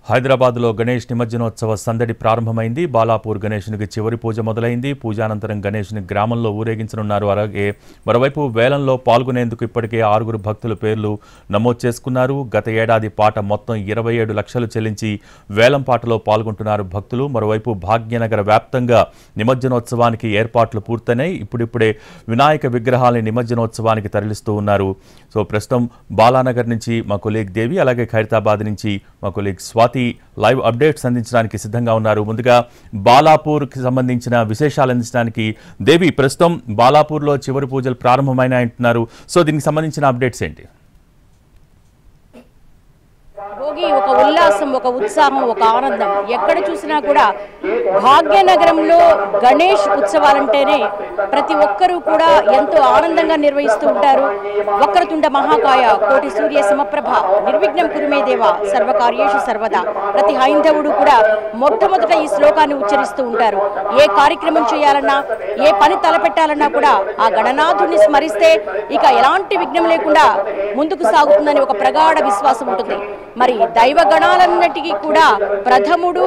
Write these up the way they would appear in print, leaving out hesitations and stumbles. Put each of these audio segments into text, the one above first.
హైదరాబాద్లో గణేష్ నిమజ్జనోత్సవ సందడి ప్రారంభమైంది. బాలాపూర్ గణేశునికి చివరి పూజ మొదలైంది. పూజానంతరం గణేశుని గ్రామంలో ఊరేగించనున్నారు. అలాగే మరోవైపు వేలంలో పాల్గొనేందుకు ఇప్పటికే 6 భక్తుల పేర్లు నమోదు చేసుకున్నారు. గత ఏడాది పాట మొత్తం 27 లక్షలు చెల్లించి వేలం పాటలో పాల్గొంటున్నారు భక్తులు. మరోవైపు భాగ్యనగర వ్యాప్తంగా నిమజ్జనోత్సవానికి ఏర్పాట్లు పూర్తయినాయి. ఇప్పుడిప్పుడే వినాయక విగ్రహాలని నిమజ్జనోత్సవానికి తరలిస్తూ ఉన్నారు. సో ప్రస్తుతం బాలానగర్ నుంచి మా కొలీగ్ దేవి, అలాగే ఖైరతాబాద్ నుంచి మా కొలీగ్ స్వాతి లైవ్ అప్డేట్స్ అందించడానికి సిద్ధంగా ఉన్నారు. ముందుగా బాలాపూర్కి సంబంధించిన విశేషాలు అందించడానికి దేవి, ప్రస్తుతం బాలాపూర్లో చివరి పూజలు ప్రారంభమైన అంటున్నారు. సో దీనికి సంబంధించిన అప్డేట్స్ ఏంటి? భోగి ఒక ఉల్లాసం, ఒక ఉత్సాహం, ఒక ఆనందం. ఎక్కడ చూసినా కూడా భాగ్యనగరంలో గణేష్ ఉత్సవాలంటేనే ప్రతి ఒక్కరూ కూడా ఎంతో ఆనందంగా నిర్వహిస్తూ ఉంటారు. వక్రతుండ మహాకాయ కోటి సూర్య సమప్రభ నిర్విఘ్నం కురుమే దేవ సర్వకార్యేషు సర్వదా. ప్రతి హైందవుడు కూడా మొట్టమొదట ఈ శ్లోకాన్ని ఉచ్చరిస్తూ ఉంటారు. ఏ కార్యక్రమం చేయాలన్నా, ఏ పని తలపెట్టాలన్నా కూడా ఆ గణనాథుడిని స్మరిస్తే ఇక ఎలాంటి విఘ్నం లేకుండా ముందుకు సాగుతుందని ఒక ప్రగాఢ విశ్వాసం ఉంటుంది. మరి దైవ గణాలన్నిటికీ కూడా ప్రథముడు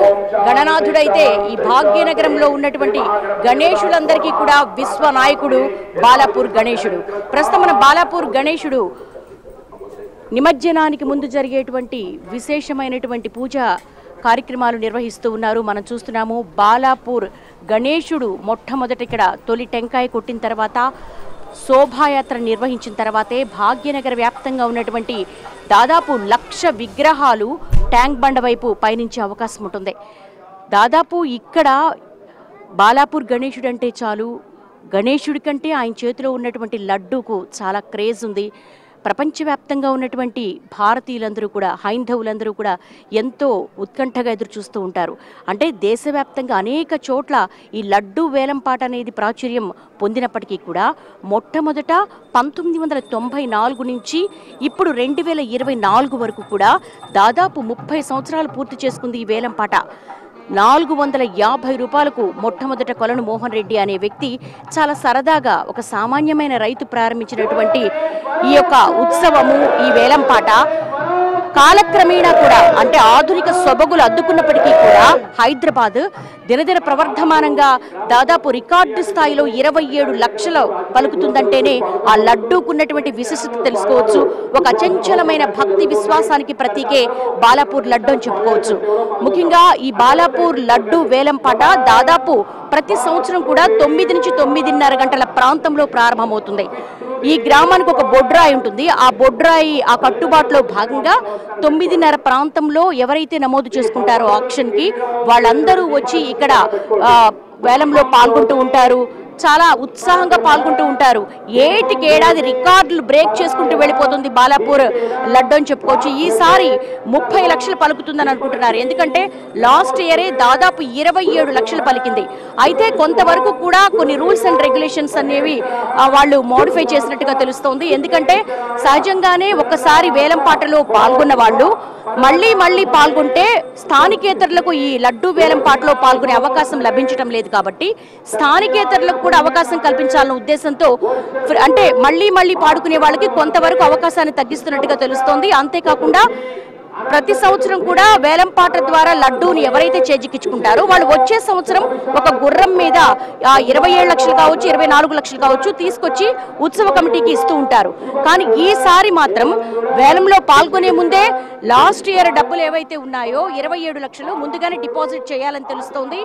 గణనాథుడైతే ఈ భాగ్యనగరంలో ఉన్నటువంటి గణేశులందరికీ కూడా విశ్వనాయకుడు బాలాపూర్ గణేశుడు. ప్రస్తుతం మన బాలాపూర్ గణేశుడు నిమజ్జనానికి ముందు జరిగేటువంటి విశేషమైనటువంటి పూజ కార్యక్రమాలు నిర్వహిస్తూ ఉన్నారు. మనం చూస్తున్నాము బాలాపూర్ గణేశుడు మొట్టమొదటి ఇక్కడ తొలి టెంకాయ కొట్టిన తర్వాత శోభాయాత్ర నిర్వహించిన తర్వాతే భాగ్యనగర వ్యాప్తంగా ఉన్నటువంటి దాదాపు 1,00,000 విగ్రహాలు ట్యాంక్ బండ వైపు పయనించే అవకాశం ఉంటుంది. దాదాపు ఇక్కడ బాలాపూర్ గణేశుడు అంటే చాలు, గణేశుడి కంటే ఆయన చేతిలో ఉన్నటువంటి లడ్డూకు చాలా క్రేజ్ ఉంది. ప్రపంచవ్యాప్తంగా ఉన్నటువంటి భారతీయులందరూ కూడా, హైందవులందరూ కూడా ఎంతో ఉత్కంఠగా ఎదురు చూస్తూ ఉంటారు. అంటే దేశవ్యాప్తంగా అనేక చోట్ల ఈ లడ్డూ వేలంపాట అనేది ప్రాచుర్యం పొందినప్పటికీ కూడా మొట్టమొదట 1994 నుంచి ఇప్పుడు 2024 వరకు కూడా దాదాపు 30 సంవత్సరాలు పూర్తి చేసుకుంది ఈ వేలంపాట. 450 రూపాయలకు మొట్టమొదట కొలను మోహన్ రెడ్డి అనే వ్యక్తి చాలా సరదాగా ఒక సామాన్యమైన రైతు ప్రారంభించినటువంటి ఈ యొక్క ఉత్సవము, ఈ వేలంపాట కాలక్రమేణా కూడా అంటే ఆధునిక సొబగులు అద్దుకున్నప్పటికీ కూడా హైదరాబాద్ దినదిన ప్రవర్ధమానంగా దాదాపు రికార్డు స్థాయిలో 27 లక్షలు పలుకుతుందంటేనే ఆ లడ్డూకున్నటువంటి విశిష్టత తెలుసుకోవచ్చు. ఒక అచంచలమైన భక్తి విశ్వాసానికి ప్రతీకే బాలాపూర్ లడ్డు అని చెప్పుకోవచ్చు. ముఖ్యంగా ఈ బాలాపూర్ లడ్డు వేలంపాట దాదాపు ప్రతి సంవత్సరం కూడా 9 నుంచి 9:30 గంటల ప్రాంతంలో ప్రారంభమవుతుంది. ఈ గ్రామానికి ఒక బొడ్రాయి ఉంటుంది. ఆ బొడ్రాయి ఆ కట్టుబాటులో భాగంగా 9:30 ప్రాంతంలో ఎవరైతే నమోదు చేసుకుంటారో ఆక్షన్కి వాళ్ళందరూ వచ్చి ఇక్కడ వేలంలో పాల్గొంటూ ఉంటారు. చాలా ఉత్సాహంగా పాల్గొంటూ ఉంటారు. ఏడాది రికార్డులు బ్రేక్ చేసుకుంటూ వెళ్ళిపోతుంది బాలాపూర్ లడ్డు అని చెప్పుకోవచ్చు. ఈసారి 30 లక్షలు పలుకుతుందని అనుకుంటున్నారు. ఎందుకంటే లాస్ట్ ఇయరే దాదాపు 27 లక్షలు పలికింది. అయితే కొంతవరకు కూడా కొన్ని రూల్స్ అండ్ రెగ్యులేషన్స్ అనేవి వాళ్ళు మోడిఫై చేసినట్టుగా తెలుస్తోంది. ఎందుకంటే సహజంగానే ఒక్కసారి వేలం పాటలో పాల్గొన్న వాళ్ళు మళ్ళీ పాల్గొంటే స్థానికేతరులకు ఈ లడ్డు వేలం పాటలో పాల్గొనే అవకాశం లభించడం లేదు. కాబట్టి స్థానికేతరులకు కూడా అవకాశం కల్పించాలన్న ఉద్దేశంతో అంటే మళ్ళీ పాడుకునే వాళ్ళకి కొంతవరకు అవకాశాన్ని తగ్గిస్తున్నట్టుగా తెలుస్తోంది. అంతేకాకుండా ప్రతి సంవత్సరం కూడా వేలంపాట ద్వారా లడ్డూని ఎవరైతే చేజిక్కించుకుంటారో వాళ్ళు వచ్చే సంవత్సరం ఒక గుర్రం మీద 27 లక్షలు కావచ్చు, 24 లక్షలు కావచ్చు తీసుకొచ్చి ఉత్సవ కమిటీకి ఇస్తూ ఉంటారు. కానీ ఈసారి మాత్రం వేలంలో పాల్గొనే ముందే లాస్ట్ ఇయర్ డబ్బులు ఏవైతే ఉన్నాయో 27 లక్షలు ముందుగానే డిపాజిట్ చేయాలని తెలుస్తోంది.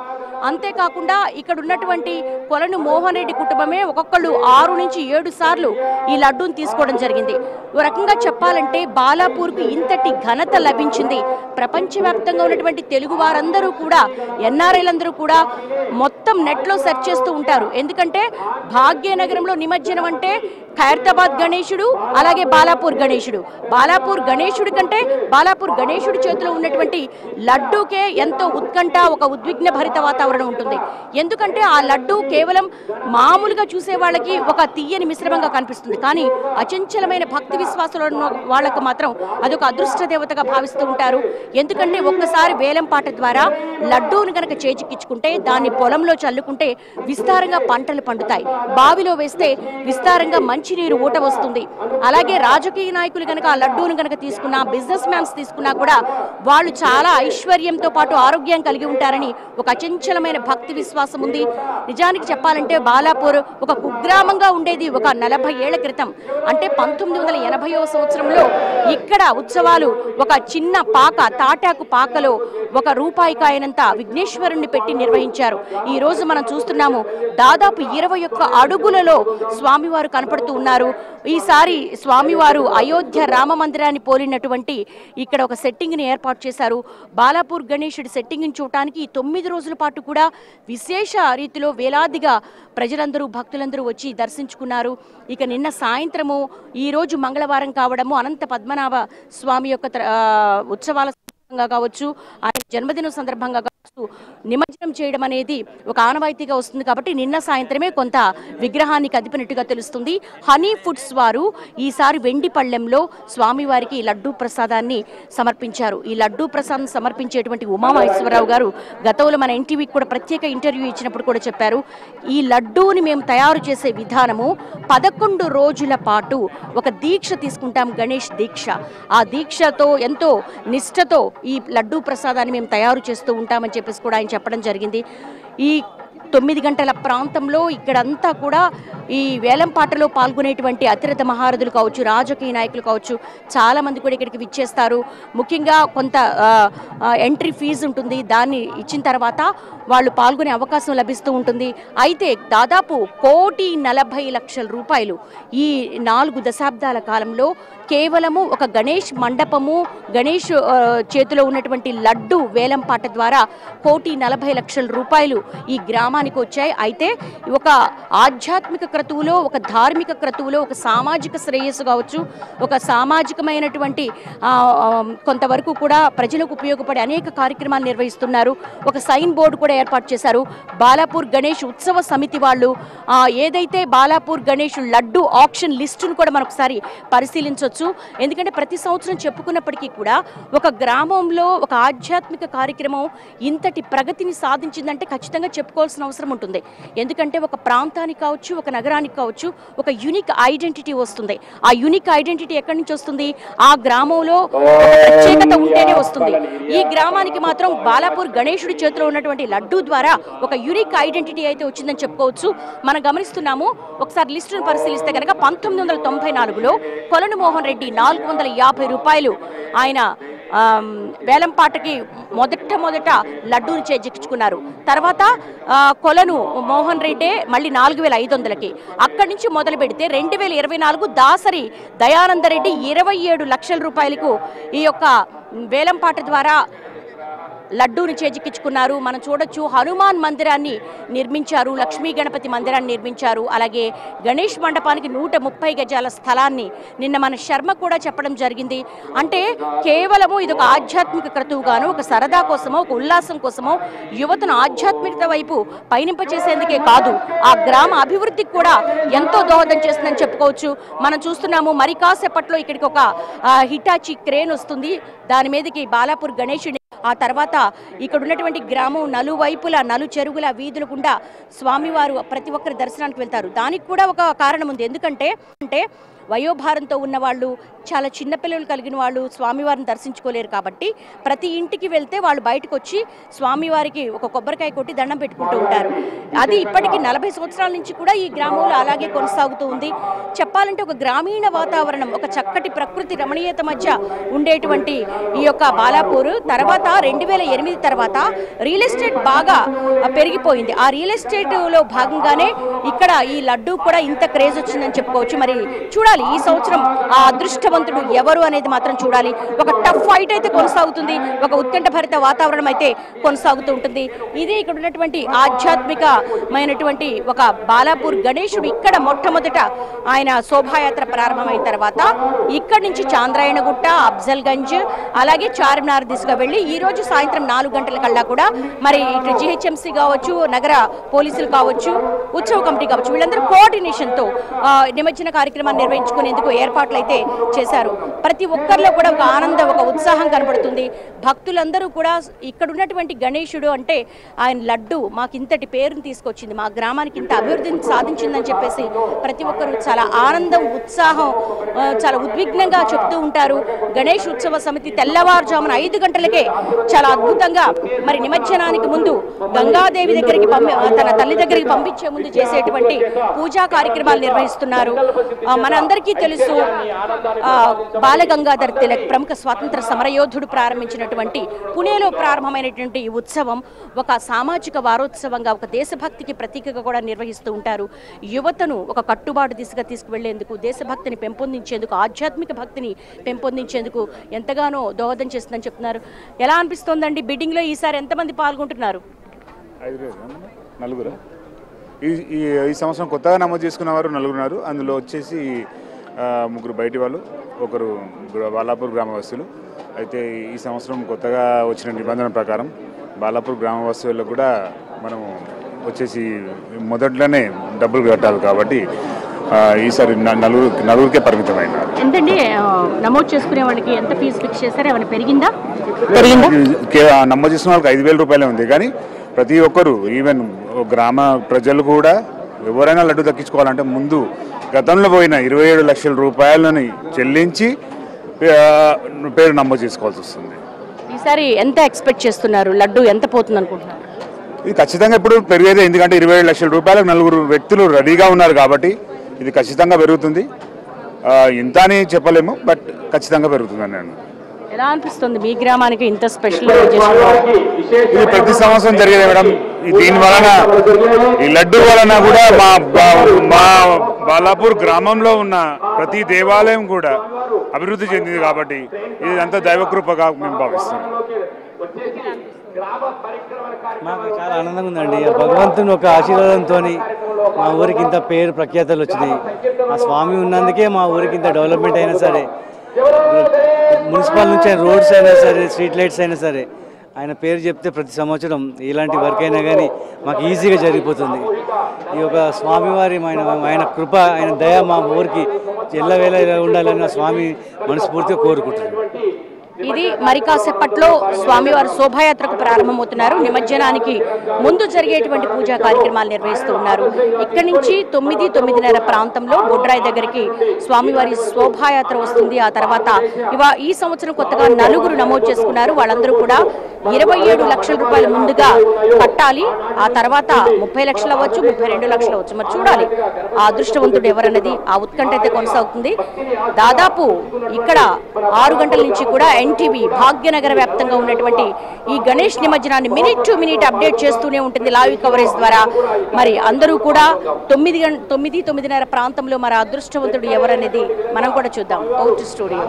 అంతేకాకుండా ఇక్కడ ఉన్నటువంటి కొలను మోహన్ రెడ్డి కుటుంబమే ఒక్కొక్కళ్ళు 6 నుంచి 7 సార్లు ఈ లడ్డూని తీసుకోవడం జరిగింది. ఓ రకంగా చెప్పాలంటే బాలాపూర్కు ఇంతటి ఘనత లభించింది. ప్రపంచవ్యాప్తంగా ఉన్నటువంటి తెలుగు వారందరూ కూడా, ఎన్ఆర్ఐలందరూ కూడా మొత్తం నెట్లో సెర్చ్ చేస్తూ ఉంటారు. ఎందుకంటే భాగ్యనగరంలో నిమజ్జనం అంటే ఖైరతాబాద్ గణేశుడు, అలాగే బాలాపూర్ గణేశుడు. బాలాపూర్ గణేశుడి కంటే బాలాపూర్ గణేశుడి చేతిలో ఉన్నటువంటి లడ్డూకే ఎంతో ఉత్కంఠ, ఒక ఉద్విగ్న భరిత వాతావరణం ఉంటుంది. ఎందుకంటే ఆ లడ్డు కేవలం మామూలుగా చూసే వాళ్ళకి ఒక తీయని మిశ్రమంగా కనిపిస్తుంది. కానీ అచంచలమైన భక్తి విశ్వాసాలు ఉన్న వాళ్ళకు మాత్రం అదొక అదృష్ట దేవతగా భావిస్తూ ఉంటారు. ఎందుకంటే ఒక్కసారి వేలం పాట ద్వారా లడ్డూను గనక చేజిక్కించుకుంటే దాన్ని పొలంలో చల్లుకుంటే విస్తారంగా పంటలు పండుతాయి. బావిలో వేస్తే విస్తారంగా మంచి మంచినీరు ఊట వస్తుంది. అలాగే రాజకీయ నాయకులు కనుక ఆ లడ్డూను కనుక తీసుకున్నా, బిజినెస్ మ్యాన్స్ తీసుకున్నా కూడా వాళ్ళు చాలా ఐశ్వర్యంతో పాటు ఆరోగ్యం కలిగి ఉంటారని ఒక అచంచలమైన భక్తి విశ్వాసం ఉంది. నిజానికి చెప్పాలంటే బాలాపూర్ ఒక కుగ్రామంగా ఉండేది ఒక 40 ఏళ్ల క్రితం. అంటే 1980వ సంవత్సరంలో ఇక్కడ ఉత్సవాలు ఒక చిన్న పాక, తాటాకు పాకలో ₹1 కాయనంత విఘ్నేశ్వరుణ్ణి పెట్టి నిర్వహించారు. ఈ రోజు మనం చూస్తున్నాము దాదాపు 21 అడుగులలో స్వామివారు కనపడుతూ ఉన్నారు. ఈసారి స్వామివారు అయోధ్య రామ మందిరాన్ని పోలినటువంటి ఇక్కడ ఒక సెట్టింగ్ ని ఏర్పాటు చేశారు. బాలాపూర్ గణేశుడి సెట్టింగ్ ని చూడటానికి 9 రోజుల పాటు కూడా విశేష రీతిలో వేలాదిగా ప్రజలందరూ, భక్తులందరూ వచ్చి దర్శించుకున్నారు. ఇక నిన్న సాయంత్రము, ఈ రోజు మంగళవారం కావడము, అనంత పద్మనాభ స్వామి యొక్క ఉత్సవాల కావచ్చు, ఆయన జన్మదినం సందర్భంగా కావచ్చు, నిమజ్జనం చేయడం అనేది ఒక ఆనవాయితీగా వస్తుంది. కాబట్టి నిన్న సాయంత్రమే కొంత విగ్రహాన్ని కదిపినట్టుగా తెలుస్తుంది. హనీ ఫుడ్స్ వారు ఈసారి వెండి పళ్ళెంలో స్వామివారికి లడ్డూ ప్రసాదాన్ని సమర్పించారు. ఈ లడ్డూ ప్రసాదం సమర్పించేటువంటి ఉమామహేశ్వరరావు గారు గతంలో మన ఎన్టీవీకి కూడా ప్రత్యేక ఇంటర్వ్యూ ఇచ్చినప్పుడు కూడా చెప్పారు, ఈ లడ్డూని మేము తయారు చేసే విధానము 11 రోజుల పాటు ఒక దీక్ష తీసుకుంటాం, గణేష్ దీక్ష. ఆ దీక్షతో ఎంతో నిష్ఠతో ఈ లడ్డూ ప్రసాదాన్ని మేము తయారు చేస్తూ ఉంటామని చెప్పేసి కూడా ఆయన చెప్పడం జరిగింది. ఈ 9 గంటల ప్రాంతంలో ఇక్కడంతా కూడా ఈ వేలంపాటలో పాల్గొనేటువంటి అతిరథ మహారథులు కావచ్చు, రాజకీయ నాయకులు కావచ్చు, చాలా మంది కూడా ఇక్కడికి విచ్చేస్తారు. ముఖ్యంగా కొంత ఎంట్రీ ఫీజు ఉంటుంది, దాన్ని ఇచ్చిన తర్వాత వాళ్ళు పాల్గొనే అవకాశం లభిస్తూ ఉంటుంది. అయితే దాదాపు ₹1,40,00,000 ఈ 4 దశాబ్దాల కాలంలో కేవలము ఒక గణేష్ మండపము, గణేష్ చేతిలో ఉన్నటువంటి లడ్డు వేలంపాట ద్వారా ₹1,40,00,000 ఈ గ్రామానికి వచ్చాయి. అయితే ఒక ఆధ్యాత్మిక క్రతువులో, ఒక ధార్మిక క్రతువులో, ఒక సామాజిక శ్రేయస్సు కావచ్చు, ఒక సామాజికమైనటువంటి కొంతవరకు కూడా ప్రజలకు ఉపయోగపడే అనేక కార్యక్రమాలు నిర్వహిస్తున్నారు. ఒక సైన్ బోర్డు కూడా ఏర్పాటు చేశారు. బాలాపూర్ గణేష్ ఉత్సవ సమితి వాళ్ళు ఏదైతే బాలాపూర్ గణేష్ లడ్డు ఆప్షన్ లిస్టును కూడా మనొకసారి పరిశీలించవచ్చు. ఎందుకంటే ప్రతి సంవత్సరం చెప్పుకున్నప్పటికీ కూడా ఒక గ్రామంలో ఒక ఆధ్యాత్మిక కార్యక్రమం ఇంతటి ప్రగతిని సాధించిందంటే ఖచ్చితంగా చెప్పుకోవాల్సిన అవసరం ఉంటుంది. ఎందుకంటే ఒక ప్రాంతానికి కావచ్చు, ఒక నగరానికి కావచ్చు, ఒక యూనిక్ ఐడెంటిటీ వస్తుంది. ఆ యూనిక్ ఐడెంటిటీ ఎక్కడి నుంచి వస్తుంది? ఆ గ్రామంలో ప్రత్యేకత ఉంటేనే వస్తుంది. ఈ గ్రామానికి మాత్రం బాలాపూర్ గణేశుడి చేతిలో ఉన్నటువంటి లడ్డూ ద్వారా ఒక యూనిక్ ఐడెంటిటీ అయితే వచ్చిందని చెప్పుకోవచ్చు. మనం గమనిస్తున్నాము, ఒకసారి లిస్టును పరిశీలిస్తే కనుక 1994లో కొలను మోహన్ రెడ్డి ₹450 ఆయన వేలంపాటకి మొదట లడ్డూని చేజిక్కించుకున్నారు. తర్వాత కొలను మోహన్ రెడ్డి మళ్ళీ 4,500కి. అక్కడి నుంచి మొదలు పెడితే 2024 దాసరి దయానందరెడ్డి ₹27 లక్షల ఈ యొక్క వేలంపాట ద్వారా లడ్డూని చేజిక్కించుకున్నారు. మనం చూడొచ్చు, హనుమాన్ మందిరాన్ని నిర్మించారు, లక్ష్మీ గణపతి మందిరాన్ని నిర్మించారు. అలాగే గణేష్ మండపానికి 130 గజాల స్థలాన్ని నిన్న మన శర్మ కూడా చెప్పడం జరిగింది. అంటే కేవలము ఇది ఒక ఆధ్యాత్మిక క్రతువుగాను, ఒక సరదా కోసమో, ఒక ఉల్లాసం కోసమో, యువతను ఆధ్యాత్మికత వైపు పయనింపచేసేందుకే కాదు, ఆ గ్రామ అభివృద్ధికి కూడా ఎంతో దోహదం చేస్తుందని చెప్పుకోవచ్చు. మనం చూస్తున్నాము, మరి కాసేపట్లో ఇక్కడికి ఒక హిటాచి క్రేన్ వస్తుంది. దాని మీదకి బాలాపూర్ గణేశుడి, ఆ తర్వాత ఇక్కడ ఉన్నటువంటి గ్రామం నలువైపుల చెరుగుల వీధుల గుండా స్వామివారు ప్రతి ఒక్కరి దర్శనానికి వెళ్తారు. దానికి కూడా ఒక కారణం ఉంది. ఎందుకంటే వయోభారంతో ఉన్నవాళ్ళు, చాలా చిన్నపిల్లలు కలిగిన వాళ్ళు స్వామివారిని దర్శించుకోలేరు. కాబట్టి ప్రతి ఇంటికి వెళ్తే వాళ్ళు బయటకు వచ్చి స్వామివారికి ఒక కొబ్బరికాయ కొట్టి దండం పెట్టుకుంటూ ఉంటారు. అది ఇప్పటికీ 40 సంవత్సరాల నుంచి కూడా ఈ గ్రామంలో అలాగే కొనసాగుతూ ఉంది. చెప్పాలంటే ఒక గ్రామీణ వాతావరణం, ఒక చక్కటి ప్రకృతి రమణీయత మధ్య ఉండేటువంటి ఈ యొక్క బాలాపూర్ తర్వాత 2008 తర్వాత రియల్ ఎస్టేట్ బాగా పెరిగిపోయింది. ఆ రియల్ ఎస్టేట్లో భాగంగానే ఇక్కడ ఈ లడ్డు కూడా ఇంత క్రేజ్ వచ్చిందని చెప్పుకోవచ్చు. మరి చూడాలి ఈ సంవత్సరం ఆ అదృష్టవంతుడు ఎవరు అనేది మాత్రం చూడాలి. ఒక టఫ్ ఫైట్ అయితే కొనసాగుతుంది, ఒక ఉత్కంఠభరిత వాతావరణం అయితే కొనసాగుతూ ఉంటుంది. ఇది ఇక్కడ ఉన్నటువంటి ఆధ్యాత్మికమైనటువంటి ఒక బాలాపూర్ గణేశుడు. ఇక్కడ మొట్టమొదట ఆయన శోభాయాత్ర ప్రారంభమైన తర్వాత ఇక్కడి నుంచి చాంద్రాయణగుట్ట, అఫ్జల్గంజ్, అలాగే చార్మినార్ దిశగా వెళ్ళి ఈ రోజు సాయంత్రం 4 గంటల కల్లా కూడా మరి ఇటు GHMC కావచ్చు, నగర పోలీసులు కావచ్చు, ఉత్సవ కమిటీ కావచ్చు, వీళ్ళందరూ కోఆర్డినేషన్తో నిమజ్జన కార్యక్రమాన్ని నిర్వహించుకునేందుకు ఏర్పాట్లు అయితే చేశారు. ప్రతి ఒక్కరిలో కూడా ఒక ఆనందం, ఒక ఉత్సాహం కనబడుతుంది. భక్తులందరూ కూడా ఇక్కడ ఉన్నటువంటి గణేశుడు అంటే ఆయన లడ్డు మాకు ఇంతటి పేరుని తీసుకొచ్చింది, మా గ్రామానికి ఇంత అభివృద్ధిని సాధించిందని చెప్పేసి ప్రతి ఒక్కరూ చాలా ఆనందం, ఉత్సాహం, చాలా ఉద్విగ్నంగా చెప్తూ ఉంటారు. గణేష్ ఉత్సవ సమితి తెల్లవారుజామున 5 గంటలకే చాలా అద్భుతంగా మరి నిమజ్జనానికి ముందు గంగాదేవి దగ్గరికి తన తల్లి దగ్గరికి పంపించే ముందు చేసేటువంటి పూజా కార్యక్రమాలు నిర్వహిస్తున్నారు. మనందరికీ తెలుసు బాలగంగాధర్ తిలక్ ప్రముఖ స్వాతంత్ర సమరయోధుడు ప్రారంభించినటువంటి పుణేలో ప్రారంభమైనటువంటి ఈ ఉత్సవం ఒక సామాజిక వారోత్సవంగా, ఒక దేశభక్తికి ప్రతీకగా కూడా నిర్వహిస్తూ ఉంటారు. యువతను ఒక కట్టుబాటు దిశగా తీసుకువెళ్లేందుకు, దేశభక్తిని పెంపొందించేందుకు, ఆధ్యాత్మిక భక్తిని పెంపొందించేందుకు ఎంతగానో దోహదం చేస్తుందని చెప్తున్నారు. ఎలా అనిపిస్తోందండి? బిడ్డింగ్ లో ఈసారి ఎంతమంది పాల్గొంటున్నారు? నలుగురు. ఈ సంవత్సరం కొత్తగా నమోదు చేసుకున్న వారు 4 ఉన్నారు. అందులో వచ్చేసి 3 బయటి వాళ్ళు, 1 బాలాపూర్ గ్రామవాసులు. అయితే ఈ సంవత్సరం కొత్తగా వచ్చిన నిబంధన ప్రకారం బాలాపూర్ గ్రామవాసులకు కూడా మనం వచ్చేసి మొదట్లోనే డబ్బులు కట్టాలి కాబట్టి ఈసారి నలుగురికే పరిమితమైనారు. ఎంతండి నమోదు చేసుకునే వాళ్ళకి ఎంత ఫీజు ఫిక్స్ చేశారు? ఏమైనా పెరిగిందా? నమోదు చేసుకున్న వాళ్ళకి 5,000 రూపాయలే ఉంది. కానీ ప్రతి ఒక్కరు, ఈవెన్ గ్రామ ప్రజలు కూడా ఎవరైనా లడ్డు దక్కించుకోవాలంటే ముందు గతంలో పోయిన 27 లక్షల రూపాయలని చెల్లించి పేరు నమోదు చేసుకోవాల్సి వస్తుంది. ఈసారి ఎంత ఎక్స్పెక్ట్ చేస్తున్నారు? లడ్డు ఎంత పోతుంది అనుకుంటున్నారు? ఇది ఖచ్చితంగా ఇప్పుడు పెరిగేదే. ఎందుకంటే 27 లక్షల రూపాయలకు 4 వ్యక్తులు రెడీగా ఉన్నారు కాబట్టి ఇది ఖచ్చితంగా పెరుగుతుంది. ఇంత అని చెప్పలేము, బట్ ఖచ్చితంగా పెరుగుతుందని నేను. ఎలా అనిపిస్తుంది మీ గ్రామానికి ఇంత స్పెషల్? ఇది ప్రతి సంవత్సరం జరిగేది మేడం. దీని వలన, ఈ లడ్డు వలన కూడా మా బాలాపూర్ గ్రామంలో ఉన్న ప్రతి దేవాలయం కూడా అభివృద్ధి చెందింది కాబట్టి ఇది అంతా దైవకృపగా మేము భావిస్తున్నాం. మాకు చాలా ఆనందంగా ఉందండి. భగవంతుని ఒక ఆశీర్వాదంతో మా ఊరికి ఇంత పేరు ప్రఖ్యాతలు వచ్చినాయి. ఆ స్వామి ఉన్నందుకే మా ఊరికి ఇంత డెవలప్మెంట్ అయినా సరే, మున్సిపల్ నుంచి రోడ్స్ అయినా సరే, స్ట్రీట్ లైట్స్ అయినా సరే, ఆయన పేరు చెప్తే ప్రతి సంవత్సరం ఎలాంటి వర్క్ అయినా కానీ మాకు ఈజీగా జరిగిపోతుంది. ఈ యొక్క స్వామివారి ఆయన కృప, ఆయన దయ మా ఊరికి ఎల్లవేళ ఉండాలని ఆ స్వామి మనస్ఫూర్తిగా కోరుకుంటున్నాను. ఇది మరి కాసేపట్లో స్వామివారి శోభాయాత్రకు ప్రారంభమవుతున్నారు. నిమజ్జనానికి ముందు జరిగేటువంటి పూజా కార్యక్రమాలు నిర్వహిస్తూ ఉన్నారు. ఇక్కడి నుంచి 9-9:30 ప్రాంతంలో బొడ్రాయి దగ్గరికి స్వామివారి శోభాయాత్ర వస్తుంది. ఆ తర్వాత ఈ సంవత్సరం కొత్తగా 4 నమోదు చేసుకున్నారు. వాళ్ళందరూ కూడా 27 లక్షల రూపాయలు ముందుగా కట్టాలి. ఆ తర్వాత 30 లక్షలు అవ్వచ్చు, 32 లక్షలు అవ్వచ్చు. మరి చూడాలి ఆ అదృష్టవంతుడు ఎవరన్నది. ఆ ఉత్కంఠ అయితే కొనసాగుతుంది. దాదాపు ఇక్కడ 6 గంటల నుంచి కూడా ఎన్టీవీ భాగ్యనగర వ్యాప్తంగా ఉన్నటువంటి ఈ గణేష్ నిమజ్జనాన్ని మినిట్ టు మినిట్ అప్డేట్ చేస్తూనే ఉంటుంది లైవ్ కవరేజ్ ద్వారా. మరి అందరూ కూడా 9-9:30 ప్రాంతంలో మరి అదృష్టవంతుడు ఎవరనేది మనం కూడా చూద్దాం. Out studio.